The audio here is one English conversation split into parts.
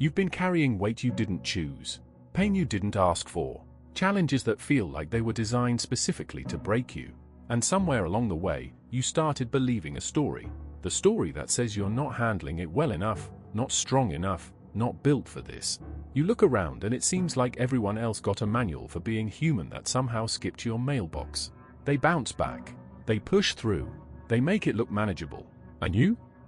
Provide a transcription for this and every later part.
You've been carrying weight you didn't choose, pain you didn't ask for, challenges that feel like they were designed specifically to break you. And somewhere along the way, you started believing a story. The story that says you're not handling it well enough, not strong enough, not built for this. You look around and it seems like everyone else got a manual for being human that somehow skipped your mailbox. They bounce back. They push through. They make it look manageable. And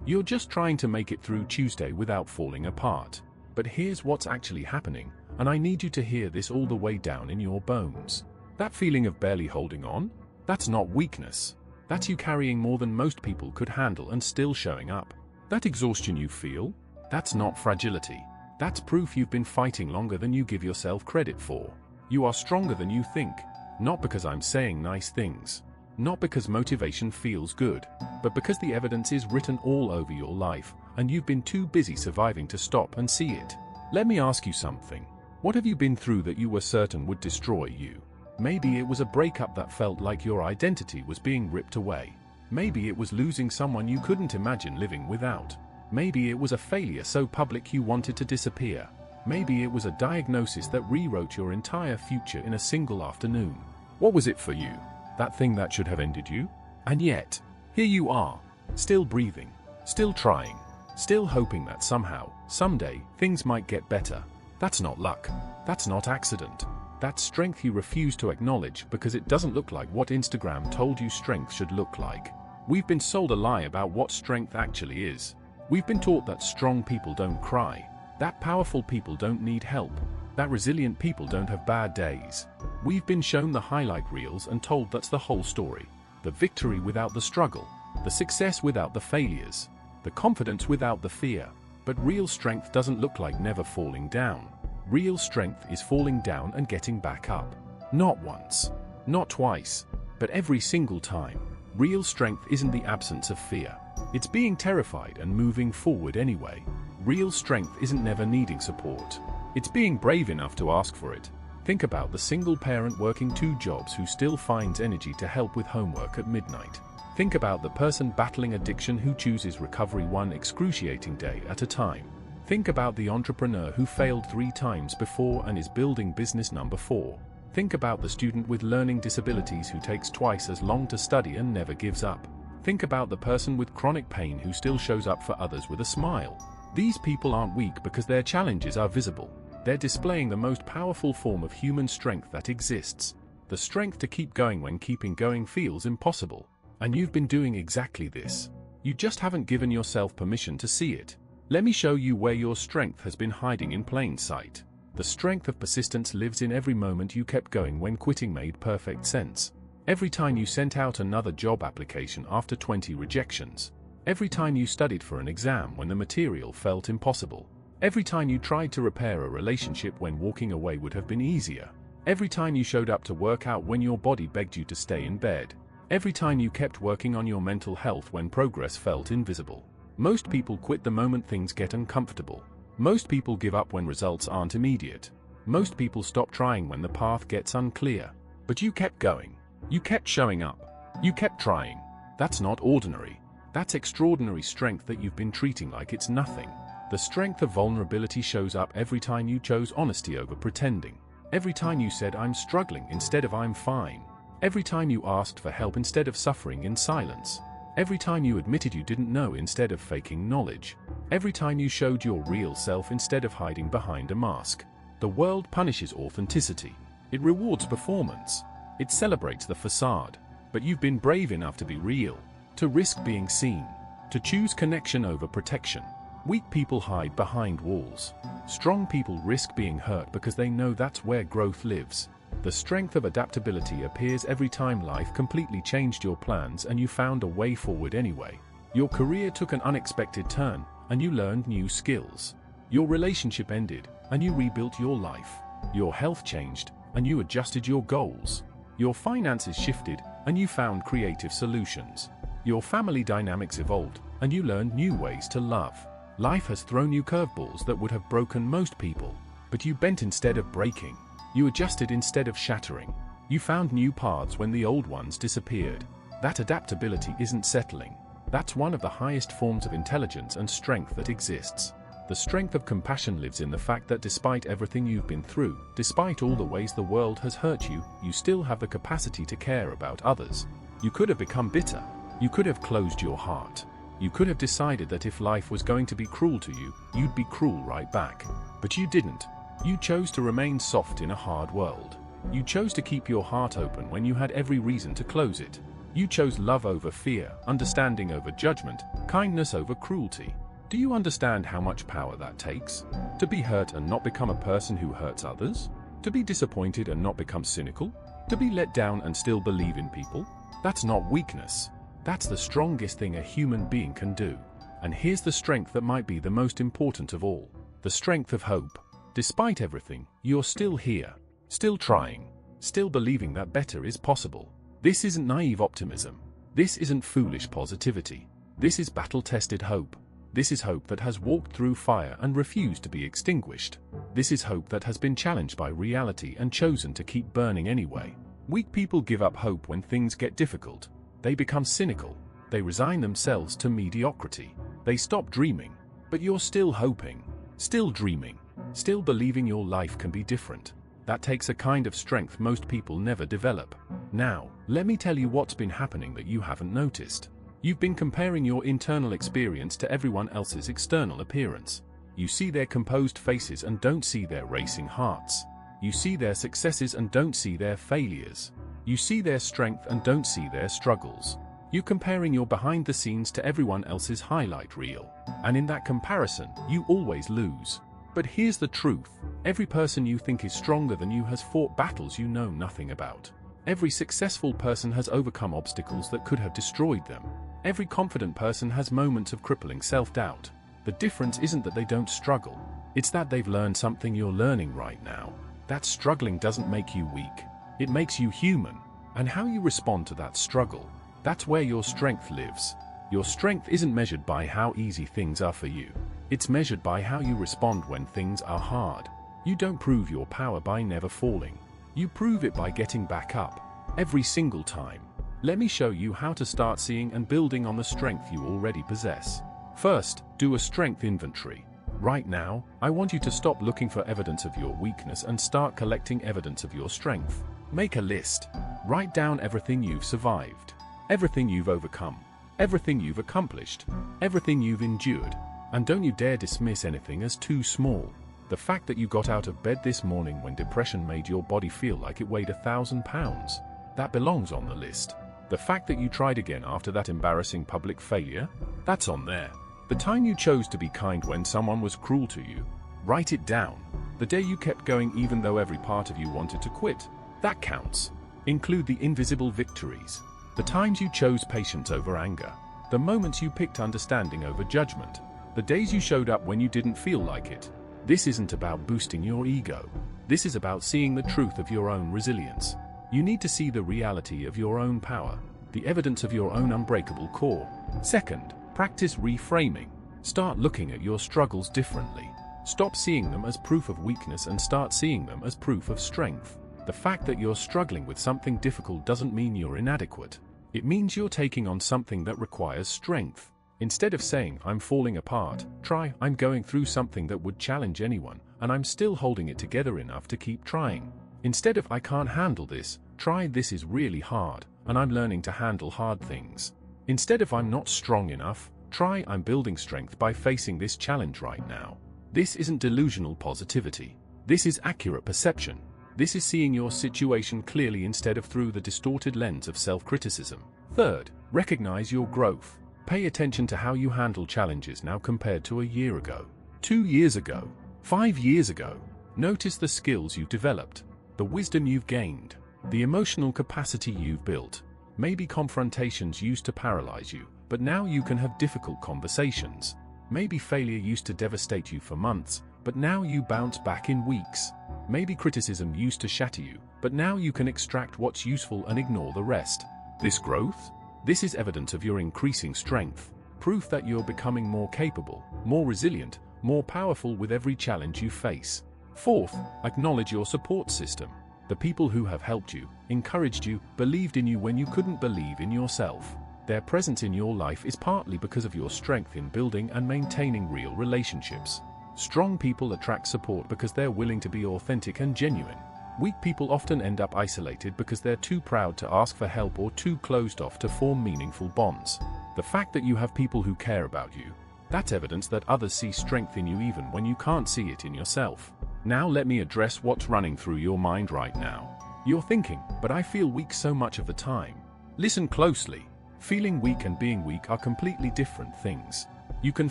you're just trying to make it through Tuesday without falling apart. But here's what's actually happening, and I need you to hear this all the way down in your bones. That feeling of barely holding on? That's not weakness. That's you carrying more than most people could handle and still showing up. That exhaustion you feel? That's not fragility. That's proof you've been fighting longer than you give yourself credit for. You are stronger than you think. Not because I'm saying nice things. Not because motivation feels good, but because the evidence is written all over your life, and you've been too busy surviving to stop and see it. Let me ask you something. What have you been through that you were certain would destroy you? Maybe it was a breakup that felt like your identity was being ripped away. Maybe it was losing someone you couldn't imagine living without. Maybe it was a failure so public you wanted to disappear. Maybe it was a diagnosis that rewrote your entire future in a single afternoon. What was it for you? That thing that should have ended you? And yet, here you are, still breathing, still trying, still hoping that somehow, someday, things might get better. That's not luck. That's not accident. That's strength you refuse to acknowledge because it doesn't look like what Instagram told you strength should look like. We've been sold a lie about what strength actually is. We've been taught that strong people don't cry, that powerful people don't need help, that resilient people don't have bad days. We've been shown the highlight reels and told that's the whole story. The victory without the struggle, the success without the failures, the confidence without the fear. But real strength doesn't look like never falling down. Real strength is falling down and getting back up. Not once, not twice, but every single time. Real strength isn't the absence of fear. It's being terrified and moving forward anyway. Real strength isn't never needing support. It's being brave enough to ask for it. Think about the single parent working 2 jobs who still finds energy to help with homework at midnight. Think about the person battling addiction who chooses recovery one excruciating day at a time. Think about the entrepreneur who failed 3 times before and is building business number 4. Think about the student with learning disabilities who takes twice as long to study and never gives up. Think about the person with chronic pain who still shows up for others with a smile. These people aren't weak because their challenges are visible. They're displaying the most powerful form of human strength that exists. The strength to keep going when keeping going feels impossible. And you've been doing exactly this. You just haven't given yourself permission to see it. Let me show you where your strength has been hiding in plain sight. The strength of persistence lives in every moment you kept going when quitting made perfect sense. Every time you sent out another job application after 20 rejections. Every time you studied for an exam when the material felt impossible. Every time you tried to repair a relationship when walking away would have been easier. Every time you showed up to work out when your body begged you to stay in bed. Every time you kept working on your mental health when progress felt invisible. Most people quit the moment things get uncomfortable. Most people give up when results aren't immediate. Most people stop trying when the path gets unclear. But you kept going. You kept showing up. You kept trying. That's not ordinary. That's extraordinary strength that you've been treating like it's nothing. The strength of vulnerability shows up every time you chose honesty over pretending. Every time you said I'm struggling instead of I'm fine. Every time you asked for help instead of suffering in silence. Every time you admitted you didn't know instead of faking knowledge. Every time you showed your real self instead of hiding behind a mask. The world punishes authenticity. It rewards performance. It celebrates the facade. But you've been brave enough to be real, to risk being seen, to choose connection over protection. Weak people hide behind walls. Strong people risk being hurt because they know that's where growth lives. The strength of adaptability appears every time life completely changed your plans and you found a way forward anyway. Your career took an unexpected turn and you learned new skills. Your relationship ended and you rebuilt your life. Your health changed and you adjusted your goals. Your finances shifted and you found creative solutions. Your family dynamics evolved and you learned new ways to love. Life has thrown you curveballs that would have broken most people, but you bent instead of breaking. You adjusted instead of shattering. You found new paths when the old ones disappeared. That adaptability isn't settling. That's one of the highest forms of intelligence and strength that exists. The strength of compassion lives in the fact that despite everything you've been through, despite all the ways the world has hurt you, you still have the capacity to care about others. You could have become bitter. You could have closed your heart. You could have decided that if life was going to be cruel to you, you'd be cruel right back. But you didn't. You chose to remain soft in a hard world. You chose to keep your heart open when you had every reason to close it. You chose love over fear, understanding over judgment, kindness over cruelty. Do you understand how much power that takes? To be hurt and not become a person who hurts others? To be disappointed and not become cynical? To be let down and still believe in people? That's not weakness. That's the strongest thing a human being can do. And here's the strength that might be the most important of all. The strength of hope. Despite everything, you're still here. Still trying. Still believing that better is possible. This isn't naive optimism. This isn't foolish positivity. This is battle-tested hope. This is hope that has walked through fire and refused to be extinguished. This is hope that has been challenged by reality and chosen to keep burning anyway. Weak people give up hope when things get difficult. They become cynical. They resign themselves to mediocrity. They stop dreaming. But you're still hoping. Still dreaming. Still believing your life can be different. That takes a kind of strength most people never develop. Now, let me tell you what's been happening that you haven't noticed. You've been comparing your internal experience to everyone else's external appearance. You see their composed faces and don't see their racing hearts. You see their successes and don't see their failures. You see their strength and don't see their struggles. You're comparing your behind the scenes to everyone else's highlight reel. And in that comparison, you always lose. But here's the truth. Every person you think is stronger than you has fought battles you know nothing about. Every successful person has overcome obstacles that could have destroyed them. Every confident person has moments of crippling self-doubt. The difference isn't that they don't struggle. It's that they've learned something you're learning right now. That struggling doesn't make you weak. It makes you human. And how you respond to that struggle, that's where your strength lives. Your strength isn't measured by how easy things are for you. It's measured by how you respond when things are hard. You don't prove your power by never falling. You prove it by getting back up. Every single time. Let me show you how to start seeing and building on the strength you already possess. First, do a strength inventory. Right now, I want you to stop looking for evidence of your weakness and start collecting evidence of your strength. Make a list. Write down everything you've survived. Everything you've overcome. Everything you've accomplished. Everything you've endured. And don't you dare dismiss anything as too small. The fact that you got out of bed this morning when depression made your body feel like it weighed 1,000 pounds. That belongs on the list. The fact that you tried again after that embarrassing public failure. That's on there. The time you chose to be kind when someone was cruel to you. Write it down. The day you kept going even though every part of you wanted to quit. That counts. Include the invisible victories. The times you chose patience over anger. The moments you picked understanding over judgment. The days you showed up when you didn't feel like it. This isn't about boosting your ego. This is about seeing the truth of your own resilience. You need to see the reality of your own power, the evidence of your own unbreakable core. Second, practice reframing. Start looking at your struggles differently. Stop seeing them as proof of weakness and start seeing them as proof of strength. The fact that you're struggling with something difficult doesn't mean you're inadequate. It means you're taking on something that requires strength. Instead of saying, I'm falling apart, try, I'm going through something that would challenge anyone, and I'm still holding it together enough to keep trying. Instead of, I can't handle this, try, this is really hard, and I'm learning to handle hard things. Instead of, I'm not strong enough, try, I'm building strength by facing this challenge right now. This isn't delusional positivity. This is accurate perception. This is seeing your situation clearly instead of through the distorted lens of self-criticism. Third, recognize your growth. Pay attention to how you handle challenges now compared to a year ago, 2 years ago, 5 years ago. Notice the skills you've developed, the wisdom you've gained, the emotional capacity you've built. Maybe confrontations used to paralyze you, but now you can have difficult conversations. Maybe failure used to devastate you for months, but now you bounce back in weeks. Maybe criticism used to shatter you, but now you can extract what's useful and ignore the rest. This growth? This is evidence of your increasing strength, proof that you're becoming more capable, more resilient, more powerful with every challenge you face. Fourth, acknowledge your support system. The people who have helped you, encouraged you, believed in you when you couldn't believe in yourself. Their presence in your life is partly because of your strength in building and maintaining real relationships. Strong people attract support because they're willing to be authentic and genuine. Weak people often end up isolated because they're too proud to ask for help or too closed off to form meaningful bonds. The fact that you have people who care about you, that's evidence that others see strength in you even when you can't see it in yourself. Now let me address what's running through your mind right now. You're thinking, but I feel weak so much of the time. Listen closely. Feeling weak and being weak are completely different things. You can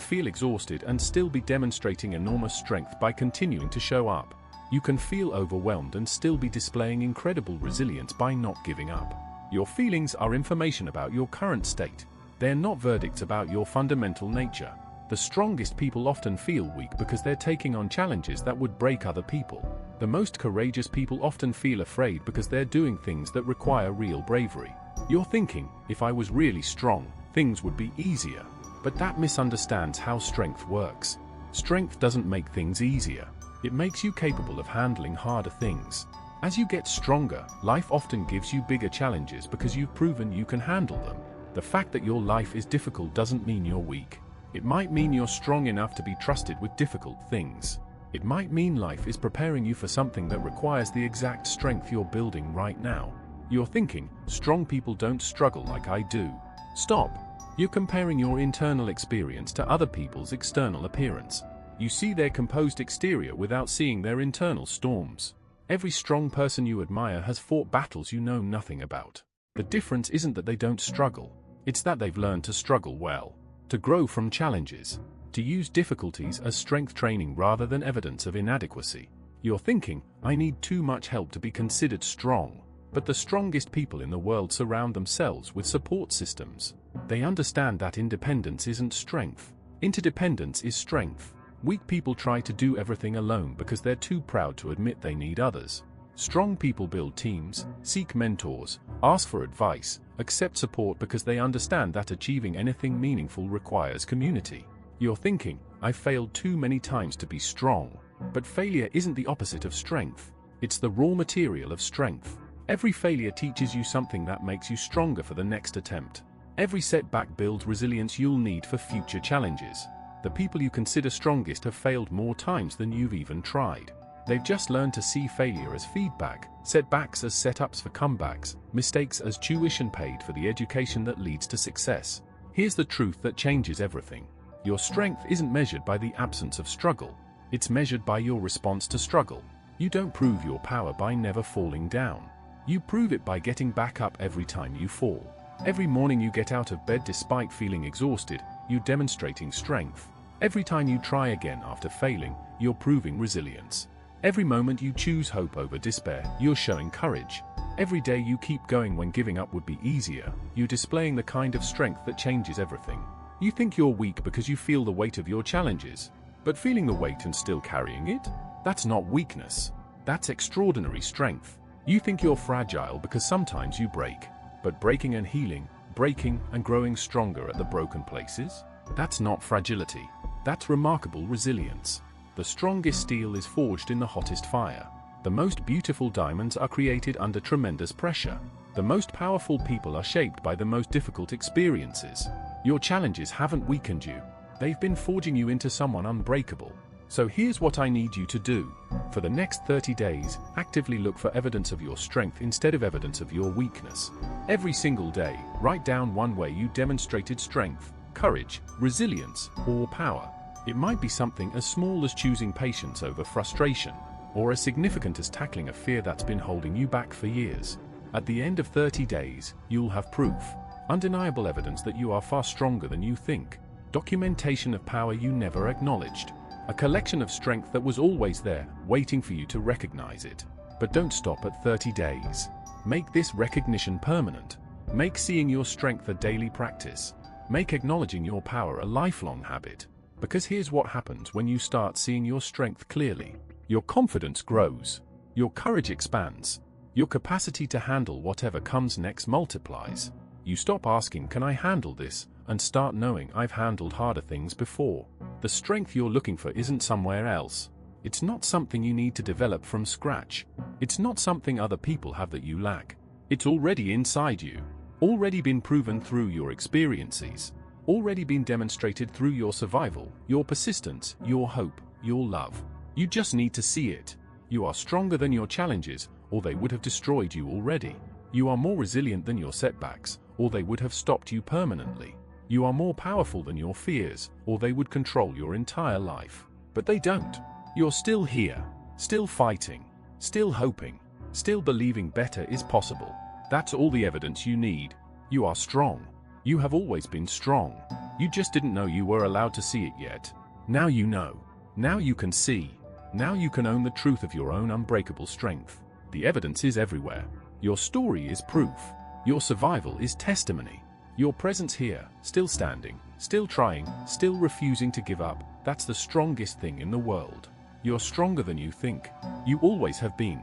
feel exhausted and still be demonstrating enormous strength by continuing to show up. You can feel overwhelmed and still be displaying incredible resilience by not giving up. Your feelings are information about your current state. They're not verdicts about your fundamental nature. The strongest people often feel weak because they're taking on challenges that would break other people. The most courageous people often feel afraid because they're doing things that require real bravery. You're thinking, if I was really strong, things would be easier. But that misunderstands how strength works. Strength doesn't make things easier. It makes you capable of handling harder things. As you get stronger, life often gives you bigger challenges because you've proven you can handle them. The fact that your life is difficult doesn't mean you're weak. It might mean you're strong enough to be trusted with difficult things. It might mean life is preparing you for something that requires the exact strength you're building right now. You're thinking, strong people don't struggle like I do. Stop. You're comparing your internal experience to other people's external appearance. You see their composed exterior without seeing their internal storms. Every strong person you admire has fought battles you know nothing about. The difference isn't that they don't struggle, it's that they've learned to struggle well, to grow from challenges, to use difficulties as strength training rather than evidence of inadequacy. You're thinking, I need too much help to be considered strong. But the strongest people in the world surround themselves with support systems. They understand that independence isn't strength. Interdependence is strength. Weak people try to do everything alone because they're too proud to admit they need others. Strong people build teams, seek mentors, ask for advice, accept support because they understand that achieving anything meaningful requires community. You're thinking, I've failed too many times to be strong. But failure isn't the opposite of strength. It's the raw material of strength. Every failure teaches you something that makes you stronger for the next attempt. Every setback builds resilience you'll need for future challenges. The people you consider strongest have failed more times than you've even tried. They've just learned to see failure as feedback, setbacks as setups for comebacks, mistakes as tuition paid for the education that leads to success. Here's the truth that changes everything. Your strength isn't measured by the absence of struggle. It's measured by your response to struggle. You don't prove your power by never falling down. You prove it by getting back up every time you fall. Every morning you get out of bed despite feeling exhausted, you're demonstrating strength. Every time you try again after failing, you're proving resilience. Every moment you choose hope over despair, you're showing courage. Every day you keep going when giving up would be easier, you're displaying the kind of strength that changes everything. You think you're weak because you feel the weight of your challenges. But feeling the weight and still carrying it? That's not weakness. That's extraordinary strength. You think you're fragile because sometimes you break. But breaking and healing, breaking and growing stronger at the broken places? That's not fragility. That's remarkable resilience. The strongest steel is forged in the hottest fire. The most beautiful diamonds are created under tremendous pressure. The most powerful people are shaped by the most difficult experiences. Your challenges haven't weakened you. They've been forging you into someone unbreakable. So here's what I need you to do. For the next 30 days, actively look for evidence of your strength instead of evidence of your weakness. Every single day, write down one way you demonstrated strength, courage, resilience, or power. It might be something as small as choosing patience over frustration, or as significant as tackling a fear that's been holding you back for years. At the end of 30 days, you'll have proof, undeniable evidence that you are far stronger than you think, documentation of power you never acknowledged. A collection of strength that was always there, waiting for you to recognize it. But don't stop at 30 days. Make this recognition permanent. Make seeing your strength a daily practice. Make acknowledging your power a lifelong habit. Because here's what happens when you start seeing your strength clearly. Your confidence grows. Your courage expands. Your capacity to handle whatever comes next multiplies. You stop asking, can I handle this? And start knowing I've handled harder things before. The strength you're looking for isn't somewhere else. It's not something you need to develop from scratch. It's not something other people have that you lack. It's already inside you. Already been proven through your experiences. Already been demonstrated through your survival, your persistence, your hope, your love. You just need to see it. You are stronger than your challenges, or they would have destroyed you already. You are more resilient than your setbacks, or they would have stopped you permanently. You are more powerful than your fears, or they would control your entire life. But they don't. You're still here, still fighting, still hoping, still believing better is possible. That's all the evidence you need. You are strong. You have always been strong. You just didn't know you were allowed to see it yet. Now you know. Now you can see. Now you can own the truth of your own unbreakable strength. The evidence is everywhere. Your story is proof. Your survival is testimony. Your presence here, still standing, still trying, still refusing to give up, that's the strongest thing in the world. You're stronger than you think. You always have been.